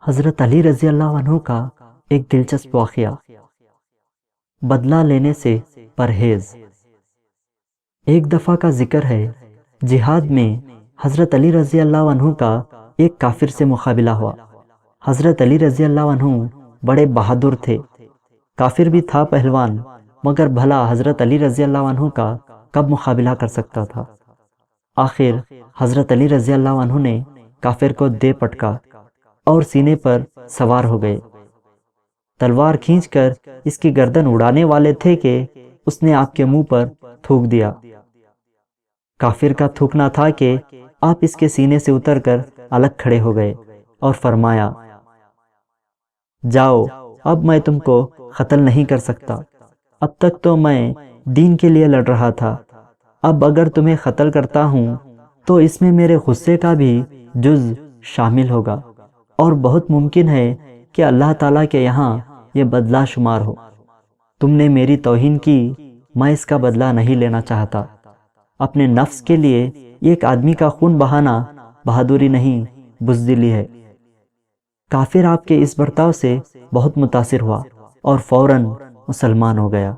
حضرت علی رضی اللہ عنہ کا ایک دلچسپ واقعہ، بدلہ لینے سے پرہیز۔ ایک دفعہ کا ذکر ہے، جہاد میں حضرت علی رضی اللہ عنہ کا ایک کافر سے مقابلہ ہوا۔ حضرت علی رضی اللہ عنہ بڑے بہادر تھے، کافر بھی تھا پہلوان، مگر بھلا حضرت علی رضی اللہ عنہ کا کب مقابلہ کر سکتا تھا۔ آخر حضرت علی رضی اللہ عنہ نے کافر کو دے پٹکا اور سینے پر سوار ہو گئے۔ تلوار کھینچ کر اس کی گردن اڑانے والے تھے کہ اس نے آپ کے منہ پر تھوک دیا۔ کافر کا تھوکنا تھا کہ آپ اس کے سینے سے اتر کر الگ کھڑے ہو گئے اور فرمایا، جاؤ، اب میں تم کو قتل نہیں کر سکتا، اب تک تو میں دین کے لیے لڑ رہا تھا، اب اگر تمہیں قتل کرتا ہوں تو اس میں میرے غصے کا بھی جز شامل ہوگا، اور بہت ممکن ہے کہ اللہ تعالیٰ کے یہاں یہ بدلہ شمار ہو۔ تم نے میری توہین کی، میں اس کا بدلہ نہیں لینا چاہتا۔ اپنے نفس کے لیے ایک آدمی کا خون بہانا بہادری نہیں، بزدلی ہے۔ کافر آپ کے اس برتاؤ سے بہت متاثر ہوا اور فوراً مسلمان ہو گیا۔